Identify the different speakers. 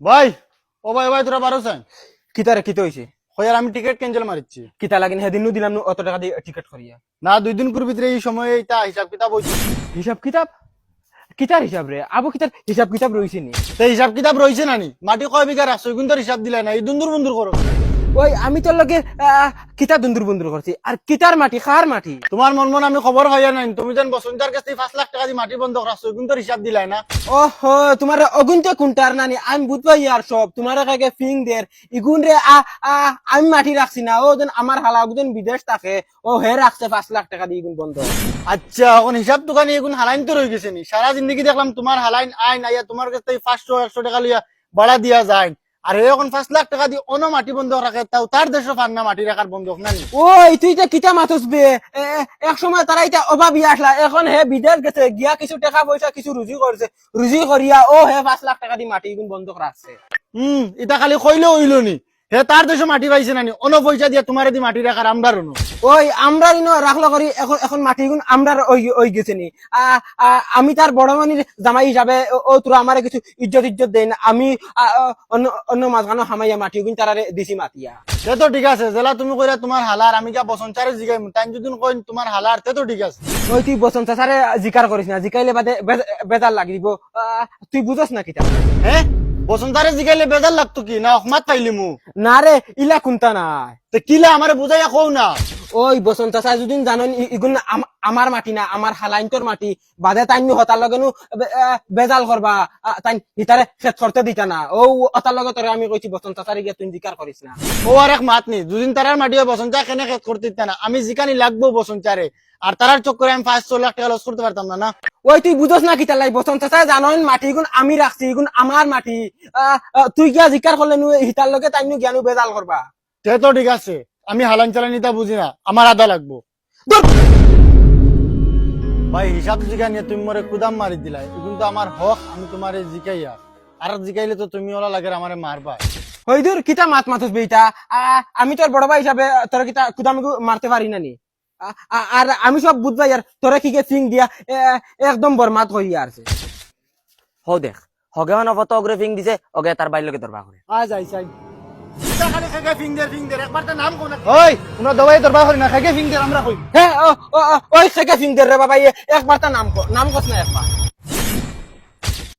Speaker 1: ভাই ও ভাই ভাই তোরা বারো চাই
Speaker 2: কিতারে কিতে হইছে
Speaker 1: হয়ার আমি টিকিট ক্যান্সেল মারিচ্ছি
Speaker 2: কিতা লাগিন হেদিনও দিলাম নু অত টাকা দিয়ে টিকিট করিয়া
Speaker 1: না 2 দিন পূর্বে ভিতরে এই সময় এইটা হিসাব কিতাব হইছে
Speaker 2: হিসাব কিতাব কিতার হিসাব রে আবু কিতার হিসাব কিতাব রইছে নি
Speaker 1: তো হিসাব কিতাব রইছে নানি মাটি কয় বিঘা রাখছো কিন্তু হিসাব দিলে না এই দুন্দুর বন্দুর করো
Speaker 2: ওই আমি তোর লগে কিতা দুন্দুর বন্দুর করছি আর কিতার মাটি খার মাটি
Speaker 1: তোমার মন মন আমি খবর হইয়া নাই তুমি যেন বসন্তার কাছে 5 লাখ টাকা দিয়ে মাটি বন্ধক রাখছো কিন্তু হিসাব দিলাই না
Speaker 2: ওহো তোমার অগুন তো কোনটার নানি আমি বুঝবাই আর সব তোমার কাকে ফিং দের ইগুন রে আমি মাটি রাখছি না ও যেন আমার হালা ওজন বিদেশ থাকে ও হে রাখছে 5 লাখ টাকা দিয়ে ইগুন বন্ধ
Speaker 1: আচ্ছা এখন হিসাব তো কানি এখন হালাইন তো রয়ে গেছে নি সারা জিন্দগি দেখলাম তোমার হালাইন আইন আইয়া তোমার কাছে 500-100 টাকা লইয়া ভাড়া দিয়া যায় আর এখন 5 লাখ টাকা দিয়ে অন্য মাটি বন্ধক রাখে তাও তার দেশে পান না মাটি রাখার বন্ধক নানি
Speaker 2: ওই তুই তো কিতা মাথুস বে এক সময় তারা এটা অভাবী আসলা এখন হে বিদেশ গেছে গিয়া কিছু টাকা পয়সা কিছু রুজি করছে রুজি করিয়া ও হে 5 লাখ টাকা দিয়ে মাটি ইগুন বন্ধক রাখছে
Speaker 1: এটা খালি কইলে হইল নি হে তার দেশে মাটি পাইছে নানি অন্য পয়সা দিয়া তোমার দি মাটি রাখার আমদার অনু
Speaker 2: ওই আমরা রাখলো করি এখন এখন মাটি গুণ আমরা ওই গেছে নি আমি তার বড় মানির জামাই হিসাবে ও তোরা আমার কিছু ইজ্জত দেয় না আমি অন্য মাঝখানো হামাইয়া মাটি গুণ তারা দিছি মাতিয়া
Speaker 1: সে তো ঠিক আছে জেলা তুমি কইরা তোমার হালার আমি যা বসঞ্চারে জিগাই তাই যদি কই তোমার হালার তে তো ঠিক আছে
Speaker 2: ওই তুই বসন্ত স্যারে জিকার করিস না জিকাইলে বাদে বেজার লাগি দিব তুই বুঝস না কিতা
Speaker 1: হ্যাঁ বসন্তারে জিগাইলে বেজার লাগতো কি না অকমাত পাইলি মু
Speaker 2: না রে ইলা কোনটা নাই
Speaker 1: তো কিলা আমারে বুঝাইয়া কও না
Speaker 2: ওই বসন্ত স্যার যদি জানেন ইগুন আমার মাটি না আমার হালাইনটোর মাটি বাদে তাই হতার লগে বেজাল করবা তাই হিতারে খেত করতে দিতা না ও অতার লগে তোরে আমি কইছি বসন্ত স্যারে গিয়ে তুই জিকার করিস না
Speaker 1: ও আর এক মাত নি দুদিন তারার মাটি বসঞ্চা কেন খেত করতে দিতে না আমি জিকানি লাগবো বসঞ্চারে আর তারার চক্করে আমি 500 লাখ টাকা লস করতে পারতাম না না
Speaker 2: ওই তুই বুঝস না কিতা লাই বসন্ত স্যার জানেন মাটি গুণ আমি রাখছি ইগুন আমার মাটি তুই গিয়া জিকার করলে হিতার লগে তাই জ্ঞানু বেজাল করবা
Speaker 1: সে তো ঠিক আছে আমি হালান চালানিটা বুঝি না আমার আদা লাগবো ভাই হিসাব জিগা নিয়ে তুমি মরে কুদাম মারি দিলাই কিন্তু আমার হক আমি তোমারে জিকাইয়া আর জিকাইলে তো তুমি ওলা লাগে আমারে মারবা
Speaker 2: ওই দূর কিতা মাথুস বেইটা আমি তোর বড় ভাই হিসাবে তোর কিতা কুদামি মারতে পারি না নি আর আমি সব বুঝবাই আর তোরা কি কে সিং দিয়া একদম বরমাত হইয়া আছে
Speaker 3: হো দেখ হগে অনবত অগ্রে ফিং দিছে অগে তার বাইর লগে দরবা করে
Speaker 1: যাই চাই খালি খাগে ফিঙ্গার একবার তো নাম কোন ওই তোমরা দবাই দরবার করি না খাগে ফিঙ্গার আমরা কই
Speaker 2: হ্যাঁ ওই সেকে সিং দে রে বাবা একবার তা নাম কস না একবার